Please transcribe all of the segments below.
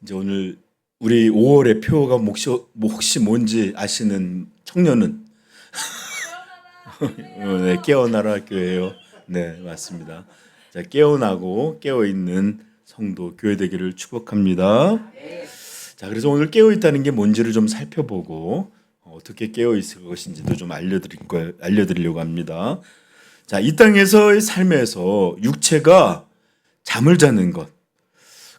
이제 오늘 우리 5월의 표어가 혹시 뭔지 아시는 청년은 네, 깨어나라 교회예요. 네, 맞습니다. 자, 깨어나고 깨어있는 성도 교회 되기를 축복합니다. 자, 그래서 오늘 깨어있다는 게 뭔지를 좀 살펴보고 어떻게 깨어있을 것인지도 좀 알려드리려고 합니다. 자, 이 땅에서의 삶에서 육체가 잠을 자는 것,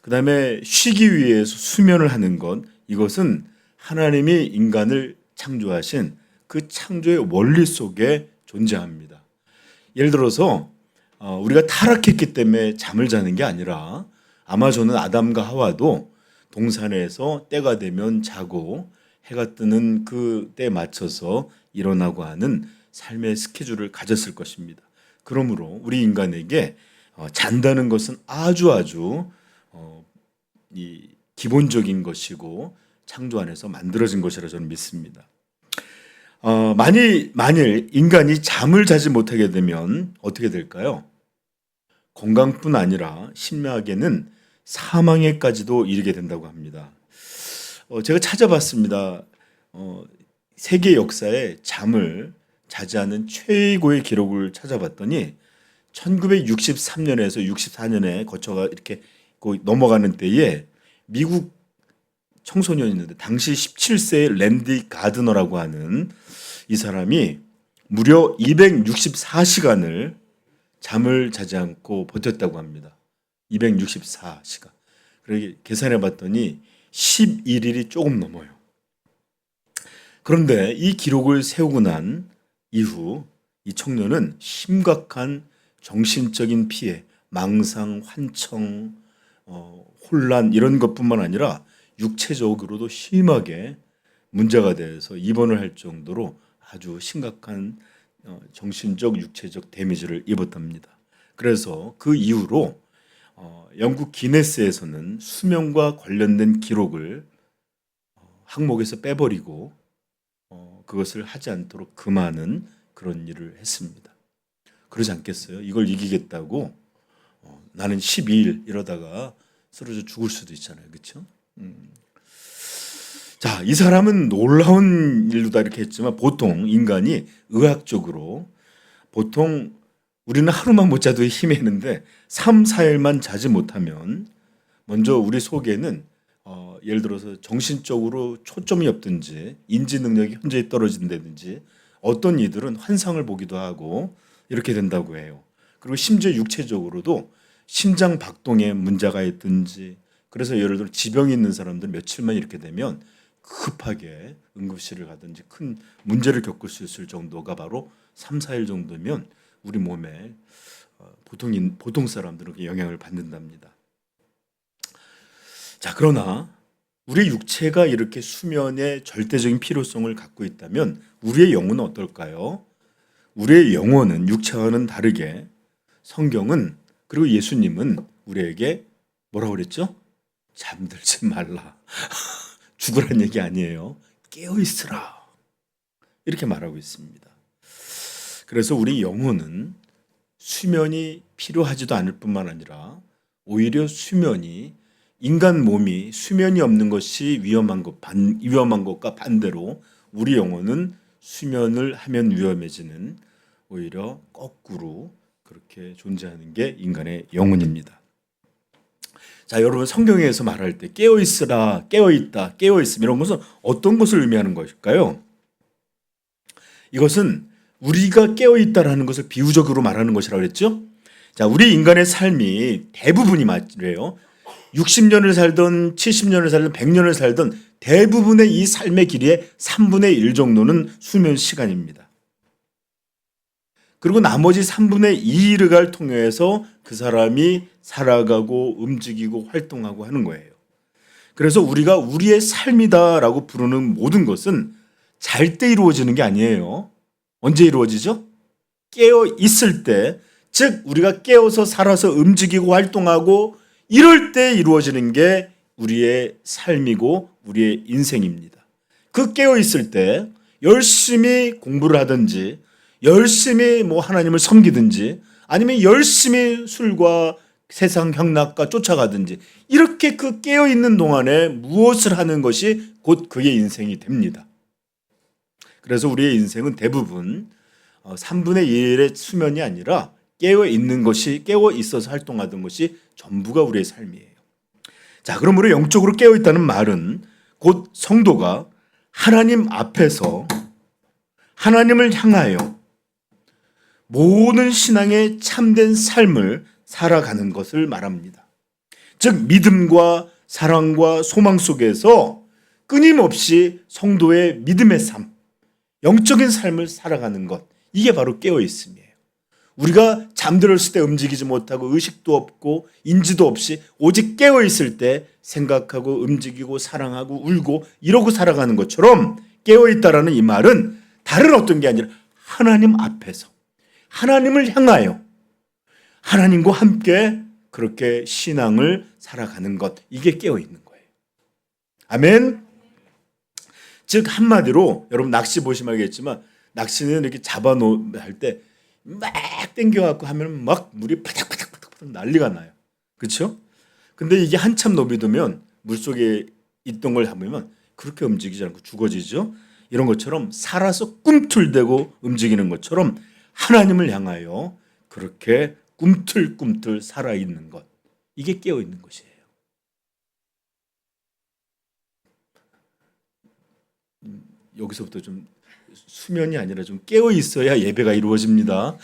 그 다음에 쉬기 위해서 수면을 하는 것, 이것은 하나님이 인간을 창조하신 그 창조의 원리 속에 존재합니다. 예를 들어서 우리가 타락했기 때문에 잠을 자는 게 아니라 아마존은 아담과 하와도 동산에서 때가 되면 자고 해가 뜨는 그 때에 맞춰서 일어나고 하는 삶의 스케줄을 가졌을 것입니다. 그러므로 우리 인간에게 잔다는 것은 아주 이 기본적인 것이고 창조 안에서 만들어진 것이라 저는 믿습니다. 만일 인간이 잠을 자지 못하게 되면 어떻게 될까요? 건강뿐 아니라 심야에는 사망에까지도 이르게 된다고 합니다. 제가 찾아봤습니다. 세계 역사에 잠을 자지 않은 최고의 기록을 찾아봤더니 1963년에서 64년에 거쳐가 이렇게 넘어가는 때에 미국 청소년이었는데 당시 17세의 랜디 가드너라고 하는 이 사람이 무려 264시간을 잠을 자지 않고 버텼다고 합니다. 264시간. 그렇게 계산해 봤더니 11일이 조금 넘어요. 그런데 이 기록을 세우고 난 이후 이 청년은 심각한 정신적인 피해, 망상, 환청, 혼란 이런 것뿐만 아니라 육체적으로도 심하게 문제가 돼서 입원을 할 정도로 아주 심각한 정신적, 육체적 데미지를 입었답니다. 그래서 그 이후로 영국 기네스에서는 수면과 관련된 기록을 항목에서 빼버리고 그것을 하지 않도록 금하는 그런 일을 했습니다. 그러지 않겠어요? 이걸 이기겠다고 나는 12일 이러다가 쓰러져 죽을 수도 있잖아요. 그렇죠? 자, 이 사람은 놀라운 일로다 이렇게 했지만 보통 인간이 의학적으로 보통 우리는 하루만 못 자도 힘에는데 3, 4일만 자지 못하면 먼저 우리 속에는 예를 들어서 정신적으로 초점이 없든지 인지 능력이 현저히 떨어진다든지 어떤 이들은 환상을 보기도 하고 이렇게 된다고 해요. 그리고 심지어 육체적으로도 심장 박동에 문제가 있든지 그래서 예를 들어 지병이 있는 사람들 며칠만 이렇게 되면 급하게 응급실을 가든지 큰 문제를 겪을 수 있을 정도가 바로 3, 4일 정도면 우리 몸에 보통 사람들은 영향을 받는답니다. 자, 그러나 우리 육체가 이렇게 수면의 절대적인 필요성을 갖고 있다면 우리의 영혼은 어떨까요? 우리의 영혼은 육체와는 다르게 성경은 그리고 예수님은 우리에게 뭐라고 그랬죠? 잠들지 말라. 죽으란 얘기 아니에요. 깨어 있으라. 이렇게 말하고 있습니다. 그래서 우리 영혼은 수면이 필요하지도 않을 뿐만 아니라 오히려 수면이 인간 몸이 수면이 없는 것이 위험한 것과 반대로 우리 영혼은 수면을 하면 위험해지는 오히려 거꾸로 그렇게 존재하는 게 인간의 영혼입니다. 자, 여러분 성경에서 말할 때 깨어 있으라, 깨어 있다, 깨어 있음 이런 것은 어떤 것을 의미하는 것일까요? 이것은 우리가 깨어 있다라는 것을 비유적으로 말하는 것이라고 그랬죠? 자, 우리 인간의 삶이 대부분이 말이에요. 60년을 살든 70년을 살든 100년을 살든 대부분의 이 삶의 길이의 3분의 1 정도는 수면 시간입니다. 그리고 나머지 3분의 2를 통해서 그 사람이 살아가고 움직이고 활동하고 하는 거예요. 그래서 우리가 우리의 삶이다라고 부르는 모든 것은 잘 때 이루어지는 게 아니에요. 언제 이루어지죠? 깨어 있을 때, 즉 우리가 깨어서 살아서 움직이고 활동하고 이럴 때 이루어지는 게 우리의 삶이고 우리의 인생입니다. 그 깨어 있을 때 열심히 공부를 하든지 열심히 하나님을 섬기든지 아니면 열심히 술과 세상 향락과 쫓아가든지 이렇게 그 깨어있는 동안에 무엇을 하는 것이 곧 그의 인생이 됩니다. 그래서 우리의 인생은 대부분 3분의 1의 수면이 아니라 깨어있는 것이, 깨어있어서 활동하던 것이 전부가 우리의 삶이에요. 자, 그러므로 영적으로 깨어있다는 말은 곧 성도가 하나님 앞에서 하나님을 향하여 모든 신앙의 참된 삶을 살아가는 것을 말합니다. 즉 믿음과 사랑과 소망 속에서 끊임없이 성도의 믿음의 삶, 영적인 삶을 살아가는 것, 이게 바로 깨어있음이에요. 우리가 잠들었을 때 움직이지 못하고 의식도 없고 인지도 없이 오직 깨어있을 때 생각하고 움직이고 사랑하고 울고 이러고 살아가는 것처럼 깨어있다라는 이 말은 다른 어떤 게 아니라 하나님 앞에서 하나님을 향하여 하나님과 함께 그렇게 신앙을 살아가는 것, 이게 깨어있는 거예요. 아멘. 즉 한마디로 여러분 낚시 보시면 알겠지만 낚시는 이렇게 잡아놓을 때 막 당겨갖고 하면 막 물이 파닥파닥파닥 난리가 나요. 그렇죠? 근데 이게 한참 노비두면 물속에 있던 걸 하면 그렇게 움직이지 않고 죽어지죠. 이런 것처럼 살아서 꿈틀대고 움직이는 것처럼 하나님을 향하여 그렇게 꿈틀꿈틀 살아있는 것, 이게 깨어있는 것이에요. 여기서부터 좀 수면이 아니라 좀 깨어있어야 예배가 이루어집니다.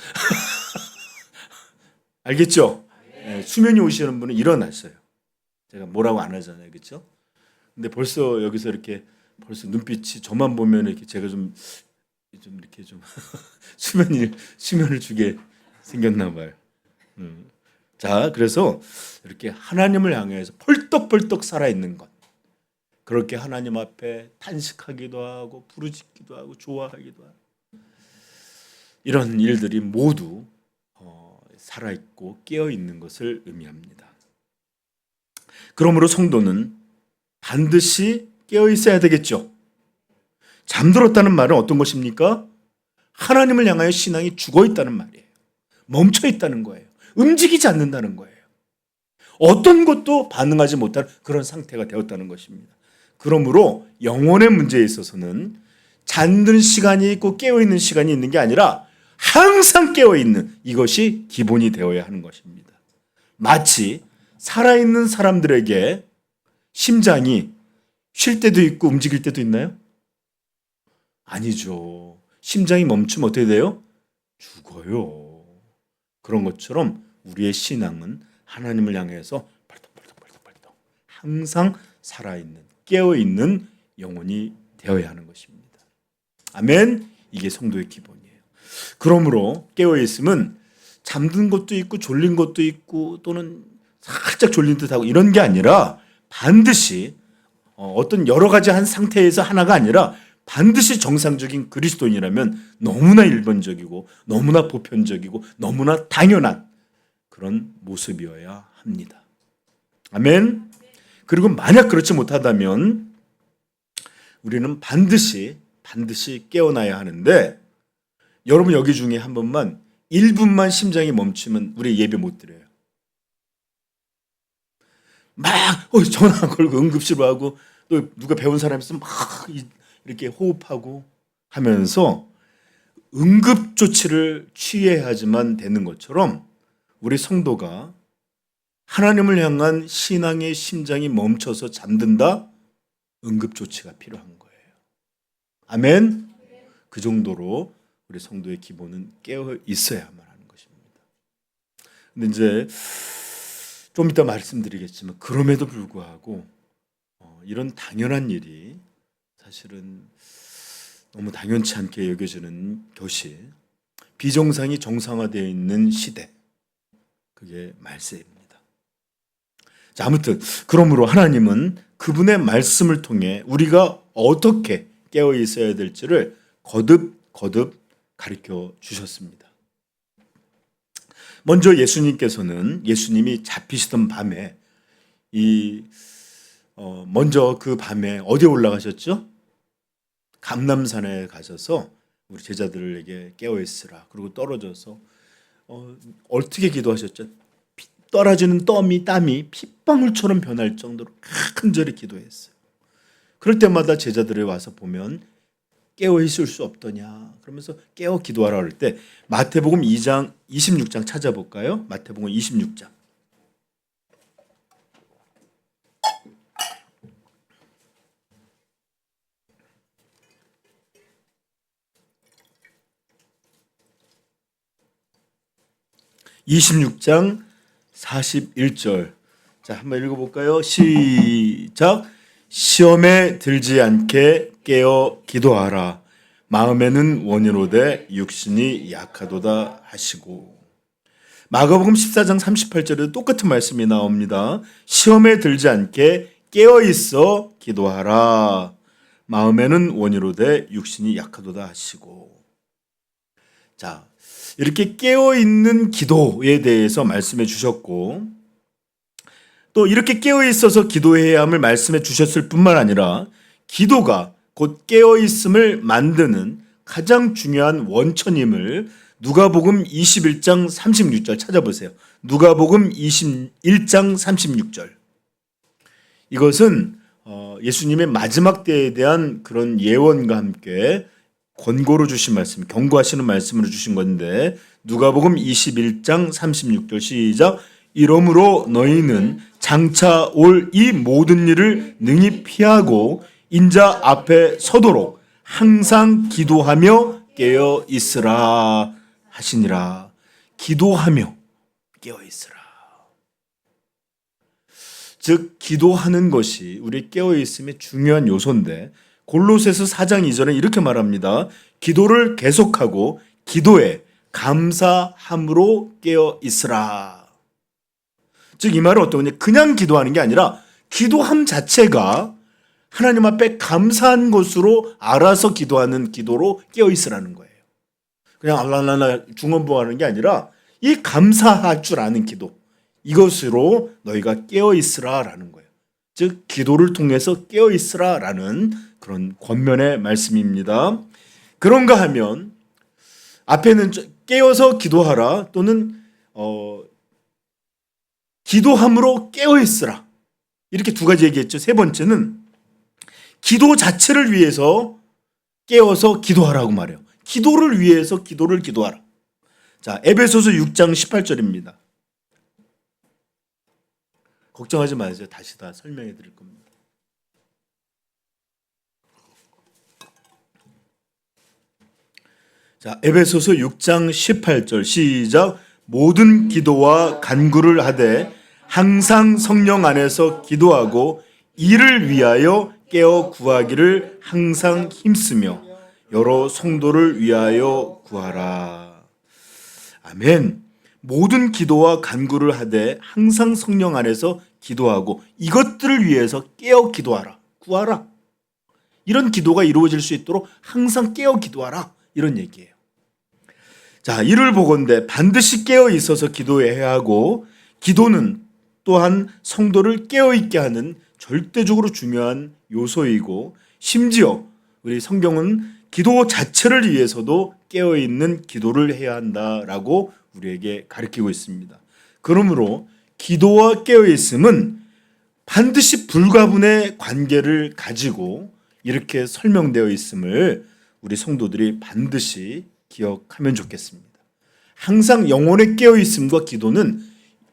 알겠죠? 네, 수면이 오시는 분은 일어났어요. 제가 뭐라고 안 하잖아요. 그렇죠? 근데 벌써 여기서 이렇게 벌써 눈빛이 저만 보면 이렇게 제가 좀 이렇게 좀 수면을 주게 생겼나 봐요. 자, 그래서 이렇게 하나님을 향해서 펄떡펄떡 살아있는 것, 그렇게 하나님 앞에 탄식하기도 하고 부르짖기도 하고 좋아하기도 하고 이런 일들이 모두 살아있고 깨어있는 것을 의미합니다. 그러므로 성도는 반드시 깨어있어야 되겠죠. 잠들었다는 말은 어떤 것입니까? 하나님을 향하여 신앙이 죽어있다는 말이에요. 멈춰있다는 거예요. 움직이지 않는다는 거예요. 어떤 것도 반응하지 못한 그런 상태가 되었다는 것입니다. 그러므로 영혼의 문제에 있어서는 잠든 시간이 있고 깨어있는 시간이 있는 게 아니라 항상 깨어있는, 이것이 기본이 되어야 하는 것입니다. 마치 살아있는 사람들에게 심장이 쉴 때도 있고 움직일 때도 있나요? 아니죠. 심장이 멈추면 어떻게 돼요? 죽어요. 그런 것처럼 우리의 신앙은 하나님을 향해서 벌떡벌떡 항상 살아있는, 깨어있는 영혼이 되어야 하는 것입니다. 아멘. 이게 성도의 기본이에요. 그러므로 깨어있음은 잠든 것도 있고 졸린 것도 있고 또는 살짝 졸린 듯하고 이런 게 아니라 반드시 어떤 여러 가지 한 상태에서 하나가 아니라 반드시 정상적인 그리스도인이라면 너무나 일반적이고 너무나 보편적이고 너무나 당연한 그런 모습이어야 합니다. 아멘. 그리고 만약 그렇지 못하다면 우리는 반드시 깨어나야 하는데, 여러분 여기 중에 한 번만 1분만 심장이 멈추면 우리 예배 못 드려요. 막 전화 걸고 응급실로 하고 또 누가 배운 사람이 있으면 막 이렇게 호흡하고 하면서 응급 조치를 취해야지만 되는 것처럼 우리 성도가 하나님을 향한 신앙의 심장이 멈춰서 잠든다? 응급 조치가 필요한 거예요. 아멘. 그 정도로 우리 성도의 기본은 깨어 있어야만 하는 것입니다. 근데 이제 좀 이따 말씀드리겠지만 그럼에도 불구하고 이런 당연한 일이 사실은 너무 당연치 않게 여겨지는 것이 비정상이 정상화되어 있는 시대, 그게 말세입니다. 자, 아무튼 그러므로 하나님은 그분의 말씀을 통해 우리가 어떻게 깨어 있어야 될지를 거듭 가르쳐 주셨습니다. 먼저 예수님이 잡히시던 밤에 먼저 그 밤에 어디에 올라가셨죠? 감람산에 가셔서 우리 제자들에게 깨어 있으라. 그리고 떨어져서 어떻게 기도하셨죠? 떨어지는 땀이 핏방울처럼 변할 정도로 간절히 기도했어요. 그럴 때마다 제자들이 와서 보면 깨어 있을 수 없더냐 그러면서 깨어 기도하라 그럴 때 마태복음 2장 26장 찾아볼까요? 마태복음 26장. (26장) 41절. 자, 한번 읽어볼까요? 시작. 시험에 들지 않게 깨어 기도하라. 마음에는 원이로되 육신이 약하도다 하시고. 마가복음 14장 38절에도 똑같은 말씀이 나옵니다. 시험에 들지 않게 깨어 있어 기도하라. 마음에는 원이로되 육신이 약하도다 하시고. 자, 이렇게 깨어 있는 기도에 대해서 말씀해 주셨고, 또 이렇게 깨어 있어서 기도해야 함을 말씀해 주셨을 뿐만 아니라 기도가 곧 깨어 있음을 만드는 가장 중요한 원천임을 누가복음 21장 36절 찾아보세요. 누가복음 21장 36절. 이것은 예수님의 마지막 때에 대한 그런 예언과 함께 권고로 주신 말씀, 경고하시는 말씀으로 주신 건데, 누가복음 21장 36절 시작. 이러므로 너희는 장차 올 이 모든 일을 능히 피하고 인자 앞에 서도록 항상 기도하며 깨어 있으라 하시니라. 기도하며 깨어 있으라. 즉 기도하는 것이 우리 깨어 있음의 중요한 요소인데, 골로새서 4장 2절에 이렇게 말합니다. 기도를 계속하고 기도에 감사함으로 깨어 있으라. 즉 이 말은 어떤 거냐? 그냥 기도하는 게 아니라 기도함 자체가 하나님 앞에 감사한 것으로 알아서 기도하는 기도로 깨어 있으라는 거예요. 그냥 알랄랄라 중언부하는 게 아니라 이 감사할 줄 아는 기도, 이것으로 너희가 깨어 있으라라는 거예요. 즉 기도를 통해서 깨어 있으라라는 그런 권면의 말씀입니다. 그런가 하면 앞에는 깨어서 기도하라 또는 기도함으로 깨어 있으라, 이렇게 두 가지 얘기했죠. 세 번째는 기도 자체를 위해서 깨어서 기도하라고 말해요. 기도를 위해서 기도하라. 자, 에베소서 6장 18절입니다. 걱정하지 마세요. 다시 다 설명해 드릴 겁니다. 자, 에베소서 6장 18절 시작. 모든 기도와 간구를 하되 항상 성령 안에서 기도하고 이를 위하여 깨어 구하기를 항상 힘쓰며 여러 성도를 위하여 구하라. 아멘. 모든 기도와 간구를 하되 항상 성령 안에서 기도하고 이것들을 위해서 깨어 기도하라. 구하라. 이런 기도가 이루어질 수 있도록 항상 깨어 기도하라. 이런 얘기예요. 자, 이를 보건대 반드시 깨어 있어서 기도해야 하고, 기도는 또한 성도를 깨어 있게 하는 절대적으로 중요한 요소이고, 심지어 우리 성경은 기도 자체를 위해서도 깨어 있는 기도를 해야 한다라고 우리에게 가르치고 있습니다. 그러므로 기도와 깨어 있음은 반드시 불가분의 관계를 가지고 이렇게 설명되어 있음을 우리 성도들이 반드시 기억하면 좋겠습니다. 항상 영혼의 깨어있음과 기도는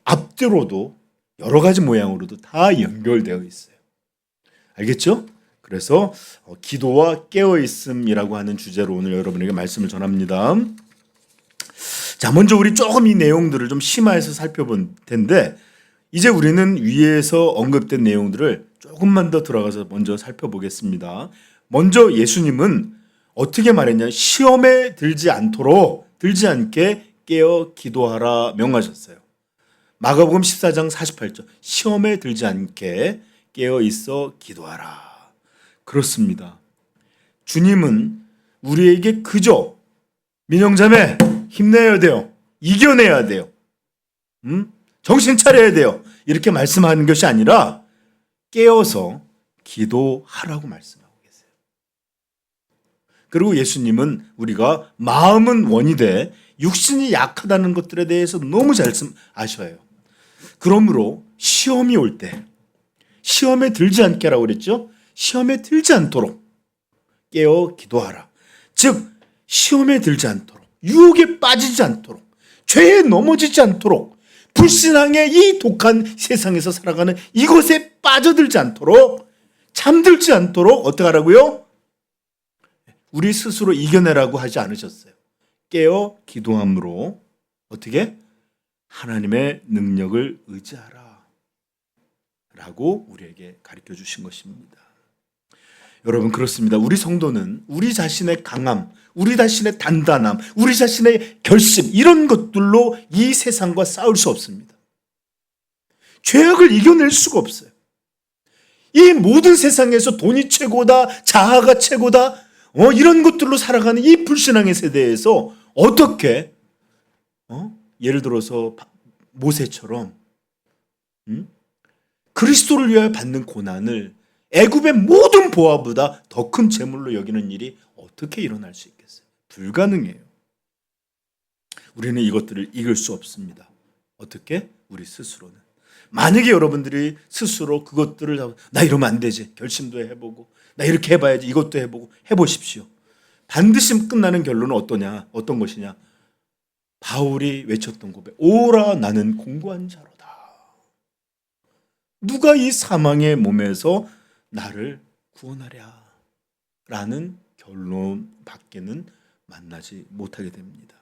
앞뒤로도 여러 가지 모양으로도 다 연결되어 있어요. 알겠죠? 그래서 기도와 깨어있음이라고 하는 주제로 오늘 여러분에게 말씀을 전합니다. 자, 먼저 우리 조금 이 내용들을 좀 심화해서 살펴볼 텐데, 이제 우리는 위에서 언급된 내용들을 조금만 더 들어가서 먼저 살펴보겠습니다. 먼저 예수님은 어떻게 말했냐? 시험에 들지 않게 깨어 기도하라 명하셨어요. 마가복음 14장 48절. 시험에 들지 않게 깨어 있어 기도하라. 그렇습니다. 주님은 우리에게 그저 민영자매 힘내야 돼요. 이겨내야 돼요. 정신 차려야 돼요. 이렇게 말씀하는 것이 아니라 깨어서 기도하라고 말씀하고 계세요. 그리고 예수님은 우리가 마음은 원이 돼 육신이 약하다는 것들에 대해서 너무 잘 아셔요. 그러므로 시험이 올 때, 시험에 들지 않게라고 그랬죠? 시험에 들지 않도록 깨어 기도하라. 즉 시험에 들지 않도록, 유혹에 빠지지 않도록, 죄에 넘어지지 않도록, 불신앙의 이 독한 세상에서 살아가는 이것에 빠져들지 않도록, 잠들지 않도록 어떻게 하라고요? 우리 스스로 이겨내라고 하지 않으셨어요. 깨어 기도함으로 어떻게? 하나님의 능력을 의지하라 라고 우리에게 가르쳐 주신 것입니다. 여러분, 그렇습니다. 우리 성도는 우리 자신의 강함, 우리 자신의 단단함, 우리 자신의 결심, 이런 것들로 이 세상과 싸울 수 없습니다. 죄악을 이겨낼 수가 없어요. 이 모든 세상에서 돈이 최고다, 자아가 최고다, 이런 것들로 살아가는 이 불신앙의 세대에서 어떻게 예를 들어서 모세처럼 그리스도를 위하여 받는 고난을 애굽의 모든 보화보다 더 큰 재물로 여기는 일이 어떻게 일어날 수 있겠어요? 불가능해요. 우리는 이것들을 이길 수 없습니다. 어떻게? 우리 스스로는. 만약에 여러분들이 스스로 그것들을 나 이러면 안 되지, 결심도 해보고 나 이렇게 해봐야지, 이것도 해보고 해보십시오. 반드시 끝나는 결론은 어떤 것이냐? 바울이 외쳤던 고백, 오라 나는 공고한 자로다. 누가 이 사망의 몸에서 나를 구원하랴 라는 결론 밖에는 만나지 못하게 됩니다.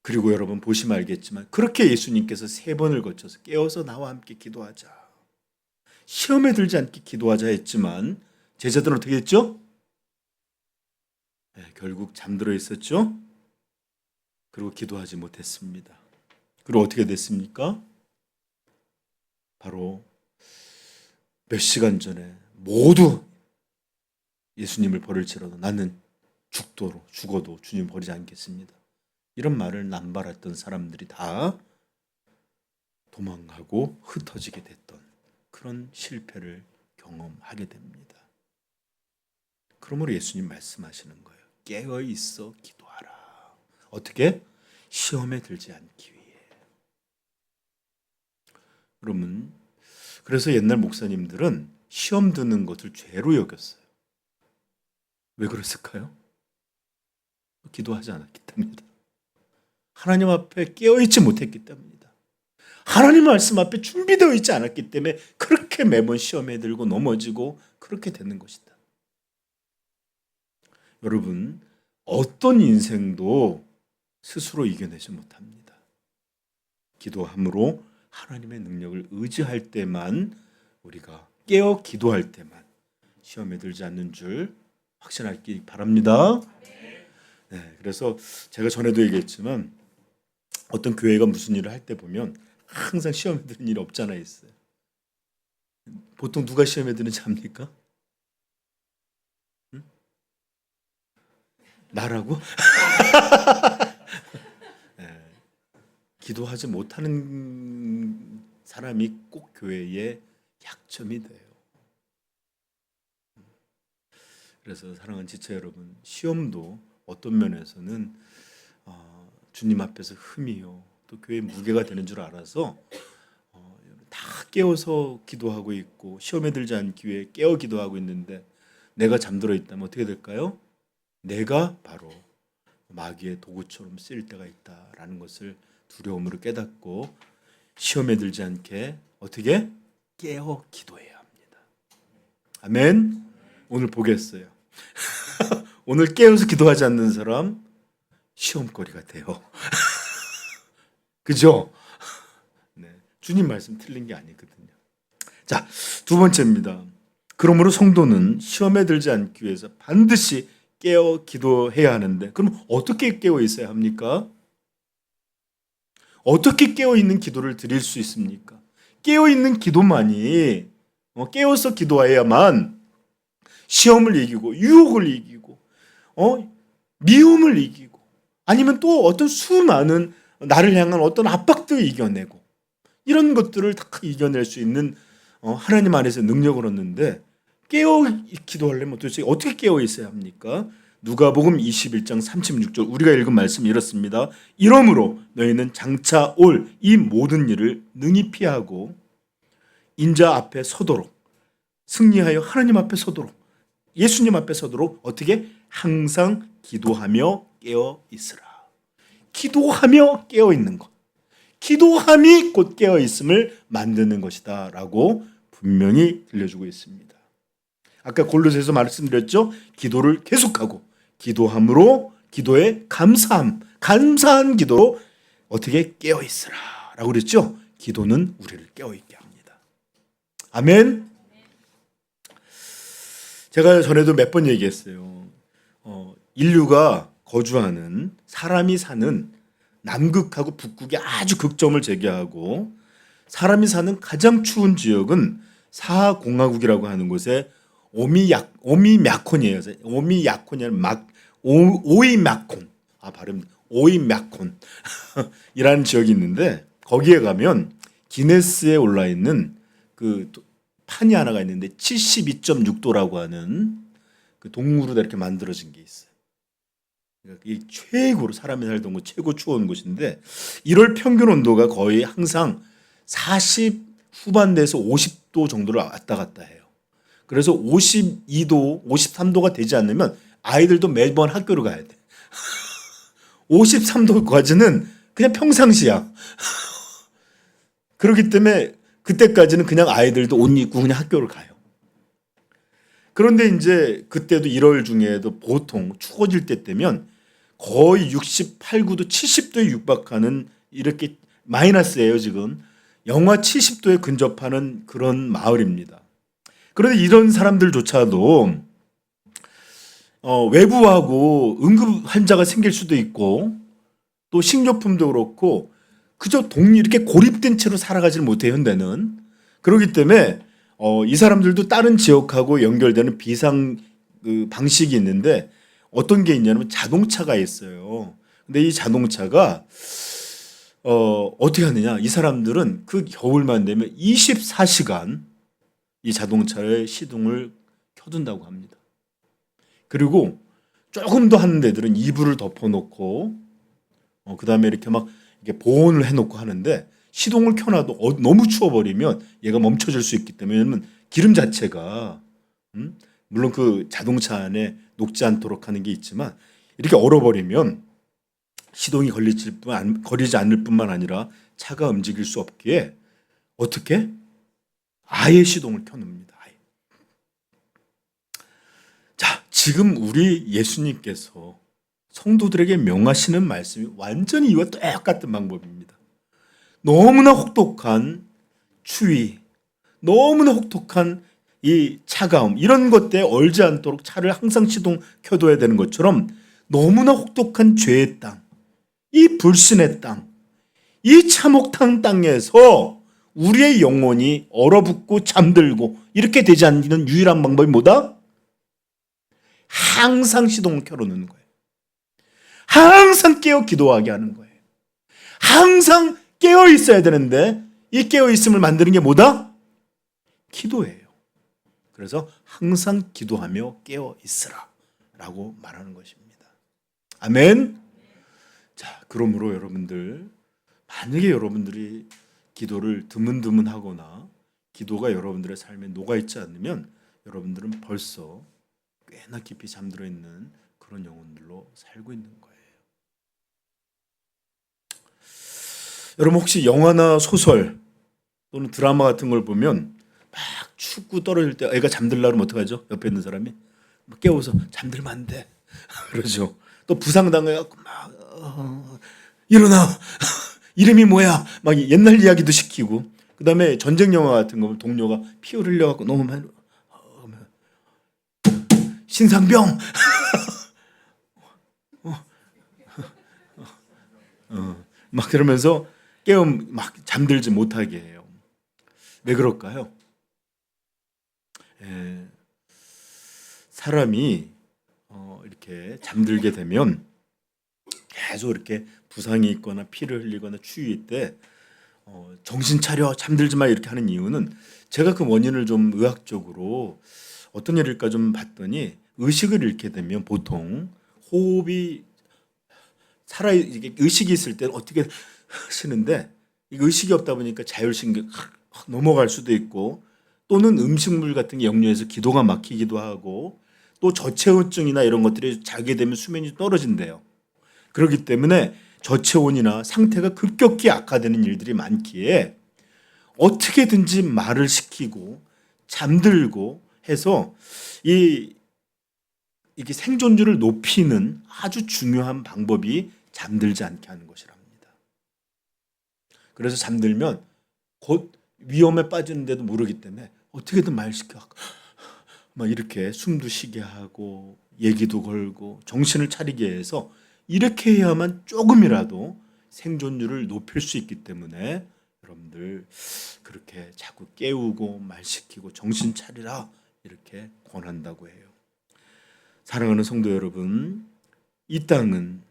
그리고 여러분 보시면 알겠지만 그렇게 예수님께서 3번을 거쳐서 깨어서 나와 함께 기도하자, 시험에 들지 않게 기도하자 했지만 제자들은 어떻게 했죠? 결국 잠들어 있었죠. 그리고 기도하지 못했습니다. 그리고 어떻게 됐습니까? 바로 몇 시간 전에 모두 예수님을 버릴지라도 나는 죽어도 주님 버리지 않겠습니다, 이런 말을 남발했던 사람들이 다 도망가고 흩어지게 됐던 그런 실패를 경험하게 됩니다. 그러므로 예수님 말씀하시는 거예요. 깨어 있어 기도하라. 어떻게? 시험에 들지 않기 위해. 여러분, 그래서 옛날 목사님들은 시험 드는 것을 죄로 여겼어요. 왜 그랬을까요? 기도하지 않았기 때문이다. 하나님 앞에 깨어있지 못했기 때문이다. 하나님 말씀 앞에 준비되어 있지 않았기 때문에 그렇게 매번 시험에 들고 넘어지고 그렇게 되는 것이다. 여러분, 어떤 인생도 스스로 이겨내지 못합니다. 기도함으로 하나님의 능력을 의지할 때만, 우리가 깨어 기도할 때만 시험에 들지 않는 줄 확신하기 바랍니다. 네, 그래서 제가 전에도 얘기했지만 어떤 교회가 무슨 일을 할 때 보면 항상 시험에 드는 일이 없지 않아 있어요. 보통 누가 시험에 드는지 압니까? 응? 나라고? 네, 기도하지 못하는 사람이 꼭 교회의 약점이 돼요. 그래서 사랑하는 지체 여러분, 시험도 어떤 면에서는 주님 앞에서 흠이요, 또 교회의 무게가 되는 줄 알아서 다 깨어서 기도하고 있고 시험에 들지 않기 위해 깨어 기도하고 있는데 내가 잠들어 있다면 어떻게 될까요? 내가 바로 마귀의 도구처럼 쓰일 때가 있다라는 것을 두려움으로 깨닫고 시험에 들지 않게 어떻게? 깨어 기도해야 합니다. 아멘. 오늘 보겠어요. 오늘 깨어서 기도하지 않는 사람 시험거리가 돼요. 그죠? 네, 주님 말씀 틀린 게 아니거든요. 자, 2번째입니다. 그러므로 성도는 시험에 들지 않기 위해서 반드시 깨어 기도해야 하는데, 그럼 어떻게 깨어 있어야 합니까? 어떻게 깨어 있는 기도를 드릴 수 있습니까? 깨어 있는 기도만이, 깨어서 기도해야만 시험을 이기고 유혹을 이기고 미움을 이기고 아니면 또 어떤 수많은 나를 향한 어떤 압박도 이겨내고 이런 것들을 다 이겨낼 수 있는 하나님 안에서 능력을 얻는데, 깨어 기도하려면 도대체 어떻게 깨어 있어야 합니까? 누가복음 21장 36절 우리가 읽은 말씀이 이렇습니다. 이러므로 너희는 장차 올 이 모든 일을 능히 피하고 인자 앞에 서도록 승리하여 하나님 앞에 서도록 예수님 앞에 서도록 어떻게 항상 기도하며 깨어 있으라. 기도하며 깨어 있는 것. 기도함이 곧 깨어 있음을 만드는 것이다라고 분명히 들려주고 있습니다. 아까 골로새서 말씀드렸죠. 기도를 계속하고 기도함으로 기도에 감사한 기도로 어떻게 깨어 있으라라고 그랬죠. 기도는 우리를 깨어 있게 합니다. 아멘. 제가 전에도 몇 번 얘기했어요. 인류가 거주하는 사람이 사는 남극하고 북극의 아주 극점을 제기하고 사람이 사는 가장 추운 지역은 사하공화국이라고 하는 곳에 오미야콘이에요. 오이마콘. 발음 오이마콘 이라는 지역이 있는데 거기에 가면 기네스에 올라 있는 그 판이 하나가 있는데 72.6도라고 하는 그 동물로 이렇게 만들어진 게 있어요. 이 최고로 사람이 살던 곳 최고 추운 곳인데 1월 평균 온도가 거의 항상 40 후반대에서 50도 정도를 왔다 갔다 해요. 그래서 52도, 53도가 되지 않으면 아이들도 매번 학교를 가야 돼. 53도까지는 그냥 평상시야. 그렇기 때문에 그때까지는 그냥 아이들도 옷 입고 그냥 학교를 가요. 그런데 이제 그때도 1월 중에도 보통 추워질 때 되면 거의 68, 9도, 70도에 육박하는 이렇게 마이너스예요, 지금. 영하 70도에 근접하는 그런 마을입니다. 그런데 이런 사람들조차도 외부하고 응급 환자가 생길 수도 있고 또 식료품도 그렇고 그저 이렇게 고립된 채로 살아가지를 못해요, 현대는. 그렇기 때문에 이 사람들도 다른 지역하고 연결되는 비상 방식이 있는데 어떤 게 있냐면 자동차가 있어요. 근데 이 자동차가 어떻게 하느냐? 이 사람들은 그 겨울만 되면 24시간 이 자동차의 시동을 켜둔다고 합니다. 그리고 조금 더 하는 데들은 이불을 덮어놓고 그 다음에 이렇게 막 이렇게 보온을 해놓고 하는데 시동을 켜놔도 너무 추워버리면 얘가 멈춰질 수 있기 때문에 왜냐면 기름 자체가 물론 그 자동차 안에 녹지 않도록 하는 게 있지만 이렇게 얼어버리면 시동이 걸리지 않을 뿐만 아니라 차가 움직일 수 없기에 어떻게? 아예 시동을 켜놓습니다. 아예. 자, 지금 우리 예수님께서 성도들에게 명하시는 말씀이 완전히 이와 똑같은 방법입니다. 너무나 혹독한 추위, 너무나 혹독한 이 차가움 이런 것 때문에 얼지 않도록 차를 항상 시동 켜둬야 되는 것처럼 너무나 혹독한 죄의 땅, 이 불신의 땅, 이 참혹한 땅에서 우리의 영혼이 얼어붙고 잠들고 이렇게 되지 않는 유일한 방법이 뭐다? 항상 시동을 켜놓는 거예요. 항상 깨어 기도하게 하는 거예요. 항상 깨어 있어야 되는데 이 깨어 있음을 만드는 게 뭐다? 기도예요. 그래서 항상 기도하며 깨어 있으라 라고 말하는 것입니다. 아멘. 자, 그러므로 여러분들 만약에 여러분들이 기도를 드문드문하거나 기도가 여러분들의 삶에 녹아있지 않으면 여러분들은 벌써 꽤나 깊이 잠들어 있는 그런 영혼들로 살고 있는 거예요. 여러분 혹시 영화나 소설 또는 드라마 같은 걸 보면 막 춥고 떨어질 때 애가 잠들려고 하면 어떡하죠? 옆에 있는 사람이 깨워서 잠들면 안 돼 그러죠. 또 부상당해갖고 막 일어나 이름이 뭐야 막 옛날 이야기도 시키고 그 다음에 전쟁 영화 같은 거 동료가 피 흘려갖고 너무 많이 신상병 막 그러면서 막 잠들지 못하게 해요. 왜 그럴까요? 사람이 이렇게 잠들게 되면 계속 이렇게 부상이 있거나 피를 흘리거나 추위 때 정신 차려 잠들지 마 이렇게 하는 이유는 제가 그 원인을 좀 의학적으로 어떤 일일까 좀 봤더니 의식을 잃게 되면 보통 호흡이 살아 이게 의식이 있을 때는 어떻게 하시는데 이 의식이 없다 보니까 자율신경 넘어갈 수도 있고 또는 음식물 같은 게 역류해서 기도가 막히기도 하고 또 저체온증이나 이런 것들이 자게 되면 수면이 떨어진대요. 그렇기 때문에 저체온이나 상태가 급격히 악화되는 일들이 많기에 어떻게든지 말을 시키고 잠들고 해서 이게 생존율을 높이는 아주 중요한 방법이 잠들지 않게 하는 것이랍니다. 그래서 잠들면 곧 위험에 빠지는데도 모르기 때문에 어떻게든 말 시켜 막 이렇게 숨도 쉬게 하고 얘기도 걸고 정신을 차리게 해서 이렇게 해야만 조금이라도 생존율을 높일 수 있기 때문에 여러분들 그렇게 자꾸 깨우고 말시키고 정신 차리라 이렇게 권한다고 해요. 사랑하는 성도 여러분, 이 땅은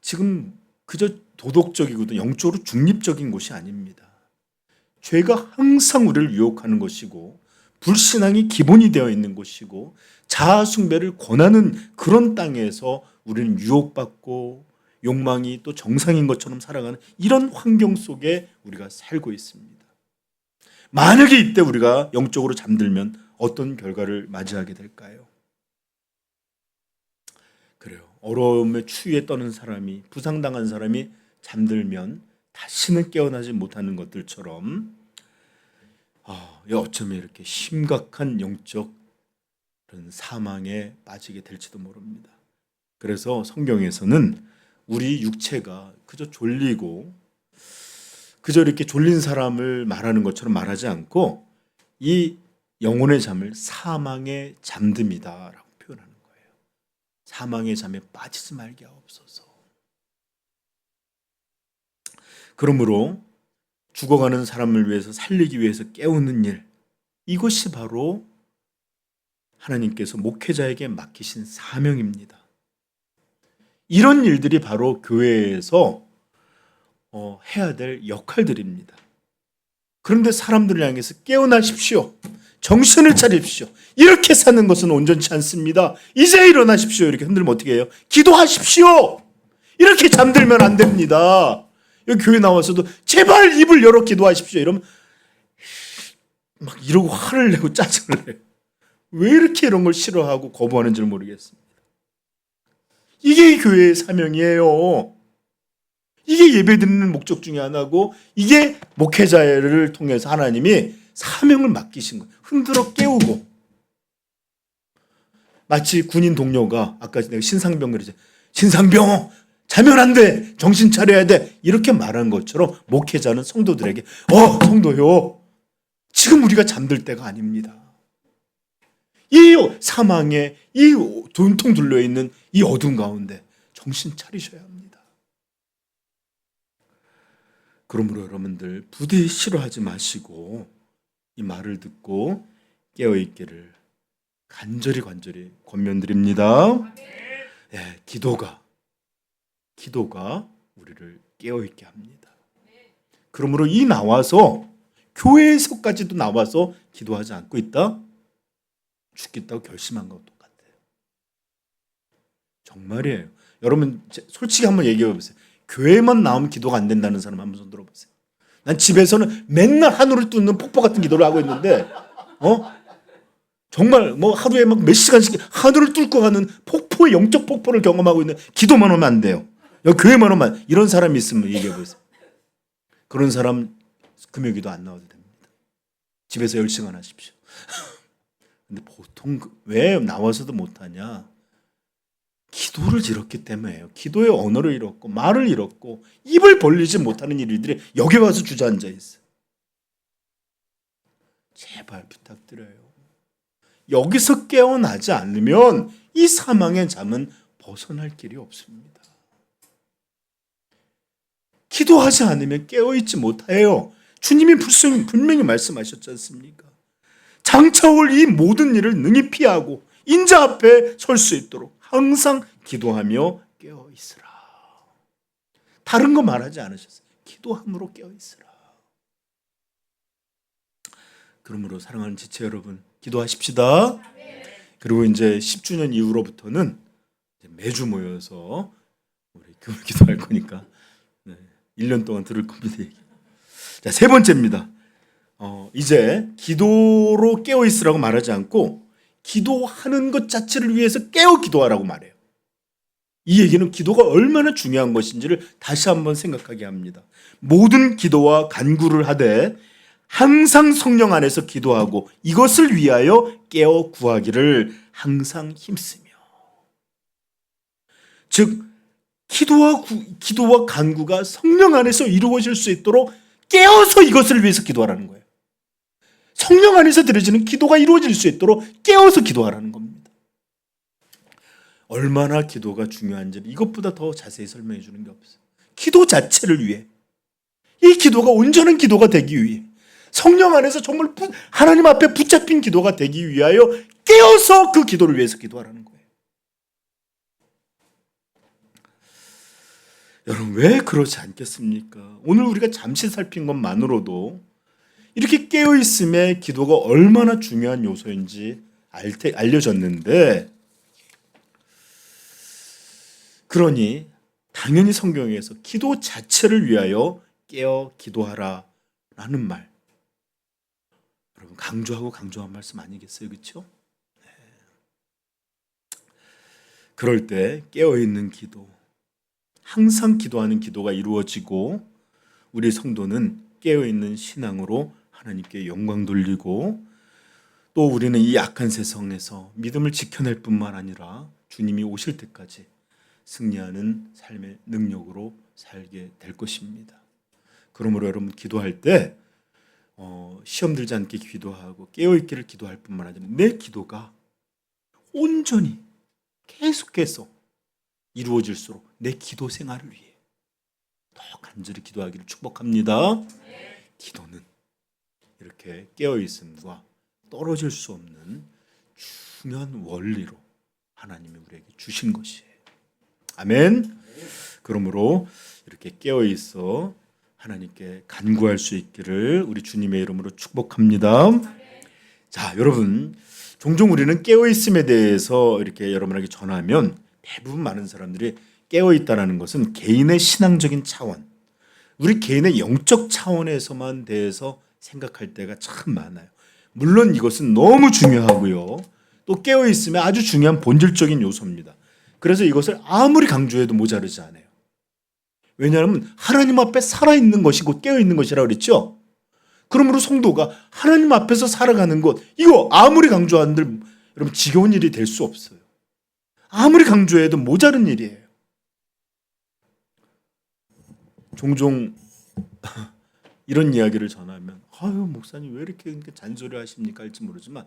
지금 그저 도덕적이고도 영적으로 중립적인 곳이 아닙니다. 죄가 항상 우리를 유혹하는 것이고 불신앙이 기본이 되어 있는 곳이고 자아 숭배를 권하는 그런 땅에서 우리는 유혹받고 욕망이 또 정상인 것처럼 살아가는 이런 환경 속에 우리가 살고 있습니다. 만약에 이때 우리가 영적으로 잠들면 어떤 결과를 맞이하게 될까요? 그래요. 어려움의 추위에 떠는 사람이, 부상당한 사람이 잠들면 다시는 깨어나지 못하는 것들처럼 어쩌면 이렇게 심각한 영적 그런 사망에 빠지게 될지도 모릅니다. 그래서 성경에서는 우리 육체가 그저 졸리고 그저 이렇게 졸린 사람을 말하는 것처럼 말하지 않고 이 영혼의 잠을 사망의 잠듦이다라고 표현하는 거예요. 사망의 잠에 빠지지 말게 하옵소서. 그러므로 죽어가는 사람을 위해서 살리기 위해서 깨우는 일, 이것이 바로 하나님께서 목회자에게 맡기신 사명입니다. 이런 일들이 바로 교회에서 해야 될 역할들입니다. 그런데 사람들을 향해서 깨어나십시오. 정신을 차리십시오. 이렇게 사는 것은 온전치 않습니다. 이제 일어나십시오. 이렇게 흔들면 어떻게 해요? 기도하십시오. 이렇게 잠들면 안 됩니다. 여기 교회 나와서도 제발 입을 열어 기도하십시오. 이러면 막 이러고 화를 내고 짜증을 내요. 왜 이렇게 이런 걸 싫어하고 거부하는지 모르겠습니다. 이게 교회의 사명이에요. 이게 예배드리는 목적 중에 하나고 이게 목회자를 통해서 하나님이 사명을 맡기신 거예요. 흔들어 깨우고 마치 군인 동료가 아까 내가 신상병 그러지 신상병 자면 안 돼 정신 차려야 돼 이렇게 말한 것처럼 목회자는 성도들에게 성도요 지금 우리가 잠들 때가 아닙니다. 이 사망에 이 돈통 둘러있는 이 어둠 가운데 정신 차리셔야 합니다. 그러므로 여러분들 부디 싫어하지 마시고 이 말을 듣고 깨어있기를 간절히 권면드립니다. 네, 기도가 우리를 깨어있게 합니다. 그러므로 이 나와서 교회에서까지도 나와서 기도하지 않고 있다? 죽겠다고 결심한 것도 똑같아요. 정말이에요. 여러분 솔직히 한번 얘기해 보세요. 교회만 나오면 기도가 안 된다는 사람 한번 손 들어보세요. 난 집에서는 맨날 하늘을 뚫는 폭포 같은 기도를 하고 있는데 정말 하루에 막 몇 시간씩 하늘을 뚫고 가는 폭포의 영적 폭포를 경험하고 있는 기도만 오면 안 돼요. 여기 교회만 오면 이런 사람이 있으면 얘기해 보세요. 그런 사람 금요기도 안 나와도 됩니다. 집에서 10시간 하십시오. 근데 보통 왜 나와서도 못하냐? 기도를 잃었기 때문에요. 기도의 언어를 잃었고 말을 잃었고 입을 벌리지 못하는 일들이 여기 와서 주저앉아 있어요. 제발 부탁드려요. 여기서 깨어나지 않으면 이 사망의 잠은 벗어날 길이 없습니다. 기도하지 않으면 깨어있지 못해요. 주님이 분명히 말씀하셨지 않습니까? 장차올 이 모든 일을 능히 피하고 인자 앞에 설 수 있도록 항상 기도하며 깨어있으라. 다른 거 말하지 않으셨어요. 기도함으로 깨어있으라. 그러므로 사랑하는 지체 여러분 기도하십시다. 그리고 이제 10주년 이후로부터는 매주 모여서 우리 교회 기도할 거니까 1년 동안 들을 겁니다. 자, 세 번째입니다. 이제 기도로 깨어 있으라고 말하지 않고 기도하는 것 자체를 위해서 깨어 기도하라고 말해요. 이 얘기는 기도가 얼마나 중요한 것인지를 다시 한번 생각하게 합니다. 모든 기도와 간구를 하되 항상 성령 안에서 기도하고 이것을 위하여 깨어 구하기를 항상 힘쓰며. 즉 기도와 간구가 성령 안에서 이루어질 수 있도록 깨어서 이것을 위해서 기도하라는 거예요. 성령 안에서 드려지는 기도가 이루어질 수 있도록 깨어서 기도하라는 겁니다. 얼마나 기도가 중요한지를 이것보다 더 자세히 설명해 주는 게 없어요. 기도 자체를 위해, 이 기도가 온전한 기도가 되기 위해, 성령 안에서 정말 하나님 앞에 붙잡힌 기도가 되기 위하여 깨어서 그 기도를 위해서 기도하라는 거예요. 여러분, 왜 그러지 않겠습니까? 오늘 우리가 잠시 살핀 것만으로도 이렇게 깨어있음에 기도가 얼마나 중요한 요소인지 알려졌는데, 그러니 당연히 성경에서 기도 자체를 위하여 깨어 기도하라 라는 말, 여러분 강조한 말씀 아니겠어요? 그렇죠? 네. 그럴 때 깨어있는 기도, 항상 기도하는 기도가 이루어지고 우리 성도는 깨어있는 신앙으로 하나님께 영광 돌리고, 또 우리는 이 악한 세상에서 믿음을 지켜낼 뿐만 아니라 주님이 오실 때까지 승리하는 삶의 능력으로 살게 될 것입니다. 그러므로 여러분 기도할 때 시험 들지 않게 기도하고 깨어있기를 기도할 뿐만 아니라 내 기도가 온전히 계속해서 이루어질수록 내 기도 생활을 위해 더 간절히 기도하기를 축복합니다. 기도는 이렇게 깨어있음과 떨어질 수 없는 중요한 원리로 하나님이 우리에게 주신 것이에요. 아멘. 그러므로 이렇게 깨어있어 하나님께 간구할 수 있기를 우리 주님의 이름으로 축복합니다. 자, 여러분, 종종 우리는 깨어있음에 대해서 이렇게 여러분에게 전하면 대부분 많은 사람들이 깨어있다는 것은 개인의 신앙적인 차원, 우리 개인의 영적 차원에서만 대해서 생각할 때가 참 많아요. 물론 이것은 너무 중요하고요, 또 깨어있음에 아주 중요한 본질적인 요소입니다. 그래서 이것을 아무리 강조해도 모자르지 않아요. 왜냐하면 하나님 앞에 살아있는 것이 곧 깨어있는 것이라고 그랬죠. 그러므로 성도가 하나님 앞에서 살아가는 것, 이거 아무리 강조한들 여러분 지겨운 일이 될 수 없어요. 아무리 강조해도 모자른 일이에요. 종종 이런 이야기를 전하면 아유 목사님 왜 이렇게 잔소리 하십니까 할지 모르지만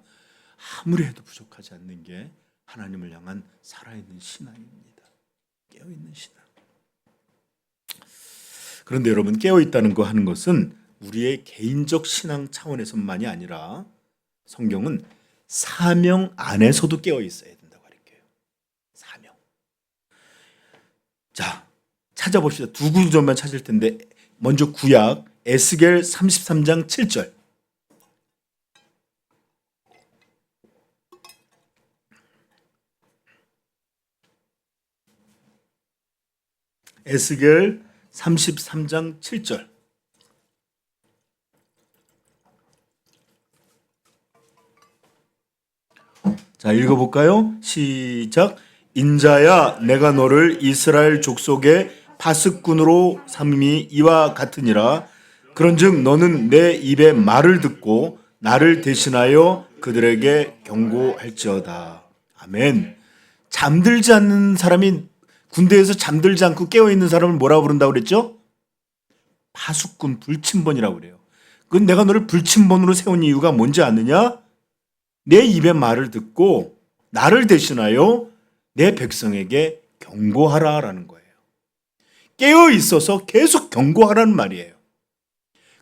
아무리 해도 부족하지 않는 게 하나님을 향한 살아있는 신앙입니다. 깨어있는 신앙. 그런데 여러분, 깨어있다는 거 하는 것은 우리의 개인적 신앙 차원에서만이 아니라 성경은 사명 안에서도 깨어있어야 된다고 가르쳐요. 사명. 자, 찾아봅시다. 두 구절만 찾을 텐데 먼저 구약 에스겔 33장 7절. 에스겔 33장 7절. 자, 읽어볼까요? 시작. 인자야, 내가 너를 이스라엘 족속의 파수꾼으로 삼음이 이와 같으니라. 그런즉 너는 내 입의 말을 듣고 나를 대신하여 그들에게 경고할지어다. 아멘. 잠들지 않는 사람이, 군대에서 잠들지 않고 깨어있는 사람을 뭐라고 부른다고 그랬죠? 파수꾼, 불침번이라고 그래요. 그건 내가 너를 불침번으로 세운 이유가 뭔지 아느냐? 내 입의 말을 듣고 나를 대신하여 내 백성에게 경고하라라는 거예요. 깨어 있어서 계속 경고하라는 말이에요.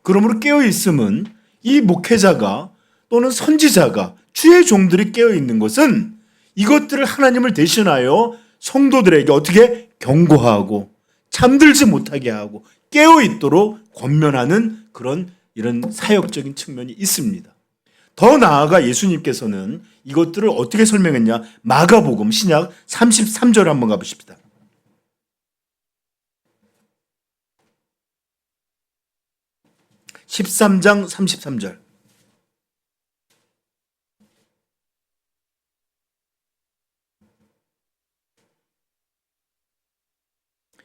그러므로 깨어 있음은 이 목회자가 또는 선지자가, 주의 종들이 깨어 있는 것은 이것들을 하나님을 대신하여 성도들에게 어떻게 경고하고 잠들지 못하게 하고 깨어 있도록 권면하는 그런 이런 사역적인 측면이 있습니다. 더 나아가 예수님께서는 이것들을 어떻게 설명했냐? 마가복음 신약 33절에 한번 가보십시다. 13장 33절.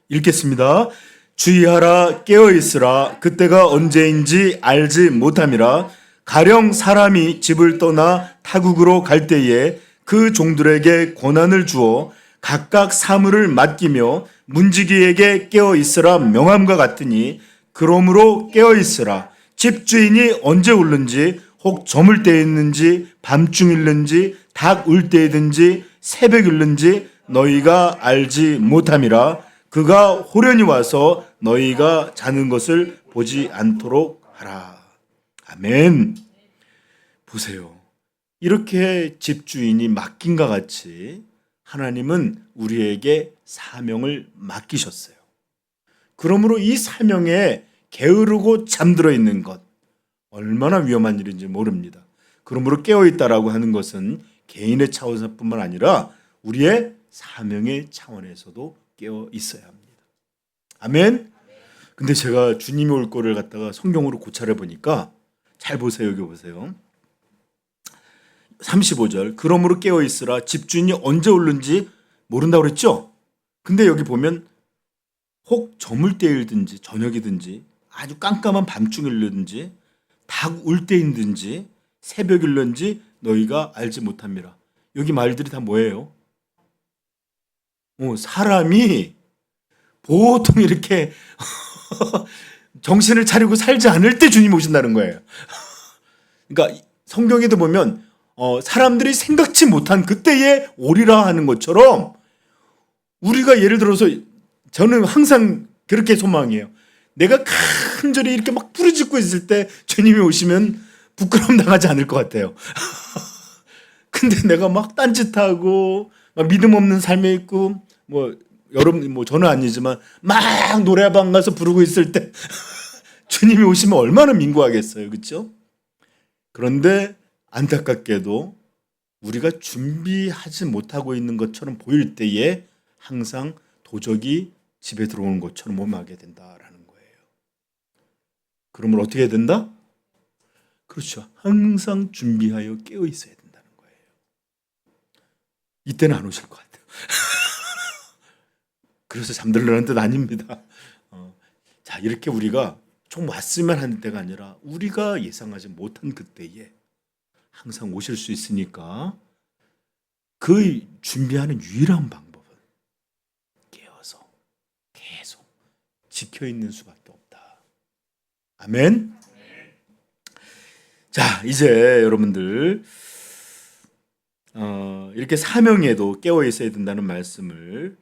읽겠습니다. 주의하라, 깨어있으라. 그때가 언제인지 알지 못함이라. 가령 사람이 집을 떠나 타국으로 갈 때에 그 종들에게 권한을 주어 각각 사물을 맡기며 문지기에게 깨어있으라 명함과 같으니, 그러므로 깨어있으라. 집주인이 언제 울는지, 혹 저물 때에 있는지, 밤중일는지, 닭 울 때이든지, 새벽일는지 너희가 알지 못함이라. 그가 호련히 와서 너희가 자는 것을 보지 않도록 하라. 아멘. 보세요. 이렇게 집주인이 맡긴과 같이 하나님은 우리에게 사명을 맡기셨어요. 그러므로 이 사명에 게으르고 잠들어 있는 것, 얼마나 위험한 일인지 모릅니다. 그러므로 깨어있다라고 하는 것은 개인의 차원뿐만 아니라 우리의 사명의 차원에서도 깨어 있어야 합니다. 아멘. 근데 제가 주님이 올 거를 갖다가 성경으로 고찰해 보니까, 잘 보세요. 여기 보세요. 35절. 그러므로 깨어 있으라. 집주인이 언제 오는지 모른다고 그랬죠? 근데 여기 보면 혹 저물 때일든지 저녁이든지 아주 깜깜한 밤중일든지 닭 울 때이든지 새벽일든지 너희가 알지 못합니다. 여기 말들이 다 뭐예요? 사람이 보통 이렇게 정신을 차리고 살지 않을 때 주님 오신다는 거예요. 그러니까 성경에도 보면 사람들이 생각지 못한 그때에 오리라 하는 것처럼, 우리가 예를 들어서 저는 항상 그렇게 소망해요. 내가 간절히 이렇게 막 부르짖고 있을 때 주님이 오시면 부끄러움 당하지 않을 것 같아요. 근데 내가 막 딴짓하고 막 믿음 없는 삶에 있고, 여러분 저는 아니지만 막 노래방 가서 부르고 있을 때 주님이 오시면 얼마나 민구하겠어요. 그렇죠? 그런데 안타깝게도 우리가 준비하지 못하고 있는 것처럼 보일 때에 항상 도적이 집에 들어오는 것처럼 몸하게 된다라는 거예요. 그러면 어떻게 해야 된다? 그렇죠. 항상 준비하여 깨어 있어야 된다는 거예요. 이때는 안 오실 것 같아요. 그래서 잠들라는 뜻 아닙니다. 자, 이렇게 우리가 좀 왔으면 하는 때가 아니라 우리가 예상하지 못한 그때에 항상 오실 수 있으니까, 그 준비하는 유일한 방법은 깨어서 계속 지켜 있는 수밖에 없다. 아멘. 자, 이제 여러분들 이렇게 사명에도 깨어 있어야 된다는 말씀을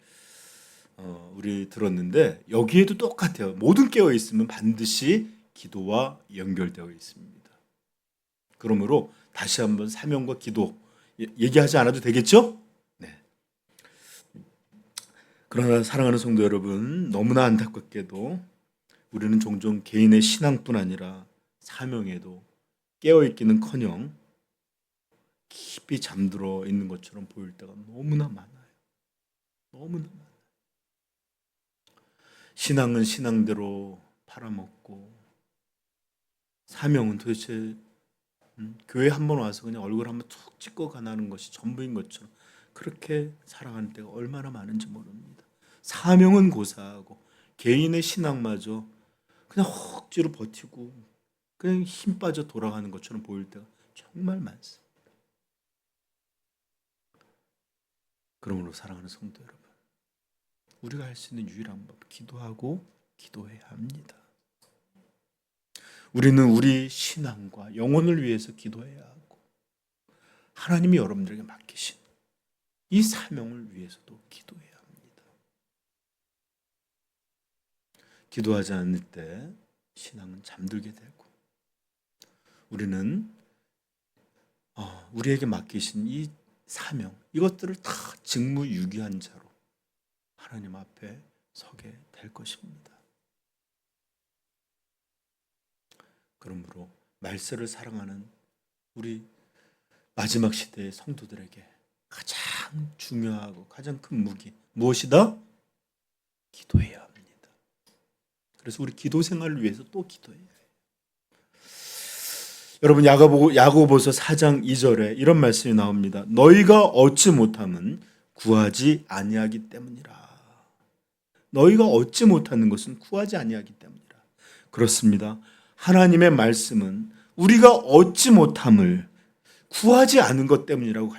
우리 들었는데, 여기에도 똑같아요. 모든 깨어 있으면 반드시 기도와 연결되어 있습니다. 그러므로 다시 한번 사명과 기도 얘기하지 않아도 되겠죠? 네. 그러나 사랑하는 성도 여러분, 너무나 안타깝게도 우리는 종종 개인의 신앙뿐 아니라 사명에도 깨어있기는커녕 깊이 잠들어 있는 것처럼 보일 때가 너무나 많아요. 너무나 많아요. 신앙은 신앙대로 팔아먹고, 사명은 도대체 교회 한번 와서 그냥 얼굴 한번 툭 찍고 가는 것이 전부인 것처럼 그렇게 살아가는 때가 얼마나 많은지 모릅니다. 사명은 고사하고 개인의 신앙마저 그냥 억지로 버티고 그냥 힘 빠져 돌아가는 것처럼 보일 때가 정말 많습니다. 그러므로 사랑하는 성도 여러분, 우리가 할 수 있는 유일한 법, 기도하고 기도해야 합니다. 우리는 우리 신앙과 영혼을 위해서 기도해야 하고, 하나님이 여러분들에게 맡기신 이 사명을 위해서도 기도해야 합니다. 기도하지 않을 때 신앙은 잠들게 되고, 우리는 우리에게 맡기신 이 사명, 이것들을 다 직무유기한 자로 하나님 앞에 서게 될 것입니다. 그러므로 말세를 사랑하는 우리 마지막 시대의 성도들에게 가장 중요하고 가장 큰 무기 무엇이다? 기도해야 합니다. 그래서 우리 기도 생활을 위해서 또 기도해야 해요. 여러분 야고보서 4장 2절에 이런 말씀이 나옵니다. 너희가 얻지 못함은 구하지 아니하기 때문이라. 너희가 얻지 못하는 것은 구하지 아니하기 때문이라. 그렇습니다. 하나님의 말씀은 우리가 얻지 못함을 구하지 않은 것 때문이라고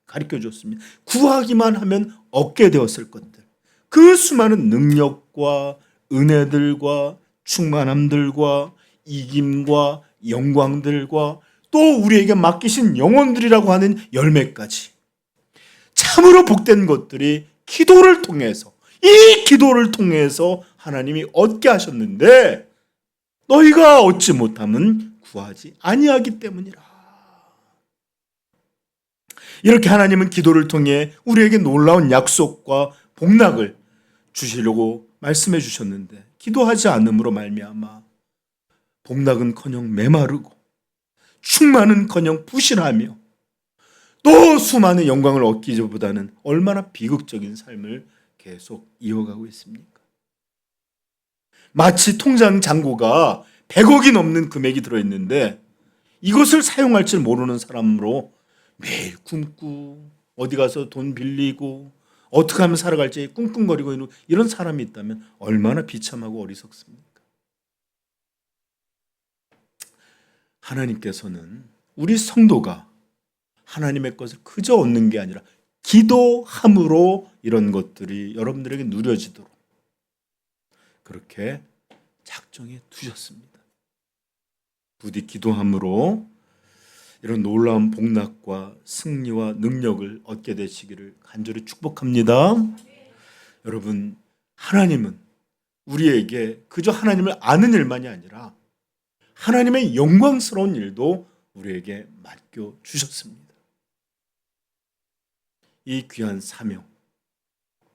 가르쳐 줬습니다. 구하기만 하면 얻게 되었을 것들, 그 수많은 능력과 은혜들과 충만함들과 이김과 영광들과 또 우리에게 맡기신 영혼들이라고 하는 열매까지 참으로 복된 것들이 기도를 통해서, 이 기도를 통해서 하나님이 얻게 하셨는데 너희가 얻지 못함은 구하지 아니하기 때문이라. 이렇게 하나님은 기도를 통해 우리에게 놀라운 약속과 복락을 주시려고 말씀해 주셨는데 기도하지 않음으로 말미암아 복락은커녕 메마르고 충만은커녕 부실하며 또 수많은 영광을 얻기보다는 얼마나 비극적인 삶을 계속 이어가고 있습니까? 마치 통장 잔고가 100억이 넘는 금액이 들어있는데 이것을 사용할 줄 모르는 사람으로 매일 굶고 어디 가서 돈 빌리고 어떻게 하면 살아갈지 꿍꿍거리고 있는 이런 사람이 있다면 얼마나 비참하고 어리석습니까? 하나님께서는 우리 성도가 하나님의 것을 그저 얻는 게 아니라 기도함으로 이런 것들이 여러분들에게 누려지도록 그렇게 작정해 두셨습니다. 부디 기도함으로 이런 놀라운 복락과 승리와 능력을 얻게 되시기를 간절히 축복합니다. 여러분, 하나님은 우리에게 그저 하나님을 아는 일만이 아니라 하나님의 영광스러운 일도 우리에게 맡겨 주셨습니다. 이 귀한 사명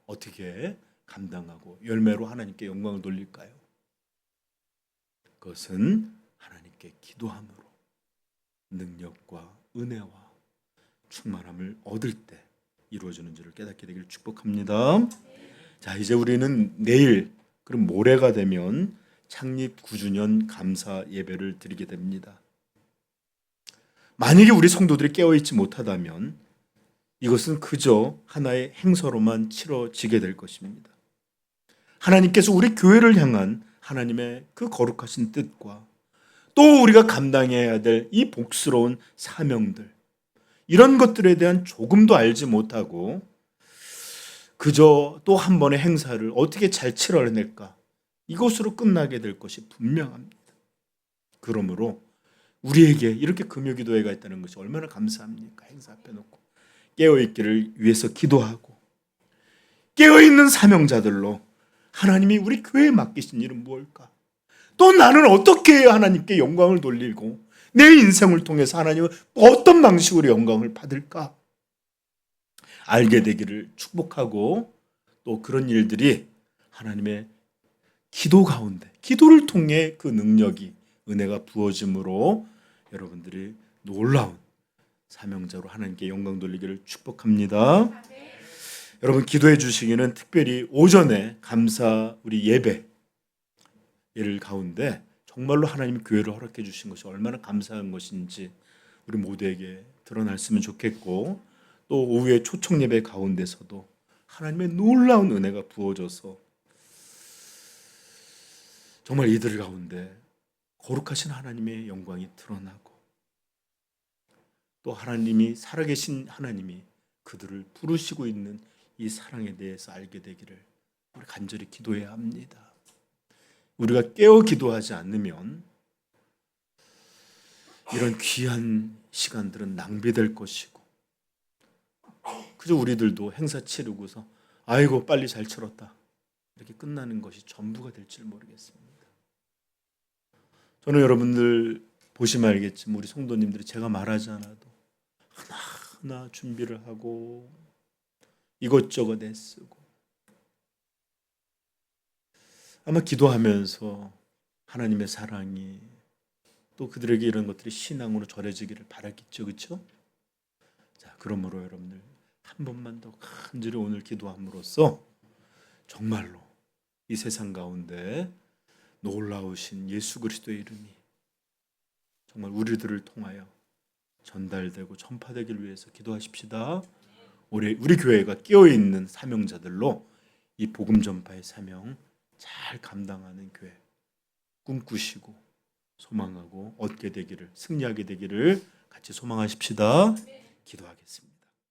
어떻게 감당하고 열매로 하나님께 영광을 돌릴까요? 그것은 하나님께 기도함으로 능력과 은혜와 충만함을 얻을 때 이루어지는 줄을 깨닫게 되기를 축복합니다. 자, 이제 우리는 내일 그럼 모레가 되면 창립 9주년 감사 예배를 드리게 됩니다. 만약에 우리 성도들이 깨어있지 못하다면 이것은 그저 하나의 행사로만 치러지게 될 것입니다. 하나님께서 우리 교회를 향한 하나님의 그 거룩하신 뜻과 또 우리가 감당해야 될 이 복스러운 사명들, 이런 것들에 대한 조금도 알지 못하고 그저 또 한 번의 행사를 어떻게 잘 치러낼까, 이것으로 끝나게 될 것이 분명합니다. 그러므로 우리에게 이렇게 금요기도회가 있다는 것이 얼마나 감사합니까? 행사 앞에 놓고 깨어있기를 위해서 기도하고 깨어있는 사명자들로 하나님이 우리 교회에 맡기신 일은 무엇일까? 또 나는 어떻게 해야 하나님께 영광을 돌리고 내 인생을 통해서 하나님은 어떤 방식으로 영광을 받을까? 알게 되기를 축복하고 또 그런 일들이 하나님의 기도 가운데 기도를 통해 그 능력이 은혜가 부어짐으로 여러분들이 놀라운 사명자로 하나님께 영광 돌리기를 축복합니다. 여러분 기도해 주시기는 특별히 오전에 감사 우리 예배 일 가운데 정말로 하나님이 교회를 허락해 주신 것이 얼마나 감사한 것인지 우리 모두에게 드러났으면 좋겠고 또 오후에 초청 예배 가운데서도 하나님의 놀라운 은혜가 부어져서 정말 이들 가운데 거룩하신 하나님의 영광이 드러나고 또 하나님이 살아계신 하나님이 그들을 부르시고 있는 이 사랑에 대해서 알게 되기를 우리 간절히 기도해야 합니다. 우리가 깨어 기도하지 않으면 이런 귀한 시간들은 낭비될 것이고 그저 우리들도 행사 치르고서 아이고 빨리 잘 치렀다 이렇게 끝나는 것이 전부가 될지 모르겠습니다. 저는 여러분들 보시면 알겠지만 우리 성도님들이 제가 말하지 않아도 하나하나 준비를 하고 이것저것 애쓰고 아마 기도하면서 하나님의 사랑이 또 그들에게 이런 것들이 신앙으로 전해지기를 바라겠죠. 그렇죠? 자, 그러므로 여러분들 한 번만 더 간절히 오늘 기도함으로써 정말로 이 세상 가운데 놀라우신 예수 그리스도의 이름이 정말 우리들을 통하여 전달되고 전파되기를 위해서 기도하십시다. 우리 교회가 깨어있는 사명자들로 이 복음 전파의 사명 잘 감당하는 교회 꿈꾸시고 소망하고 얻게 되기를, 승리하게 되기를 같이 소망하십시다. 기도하겠습니다.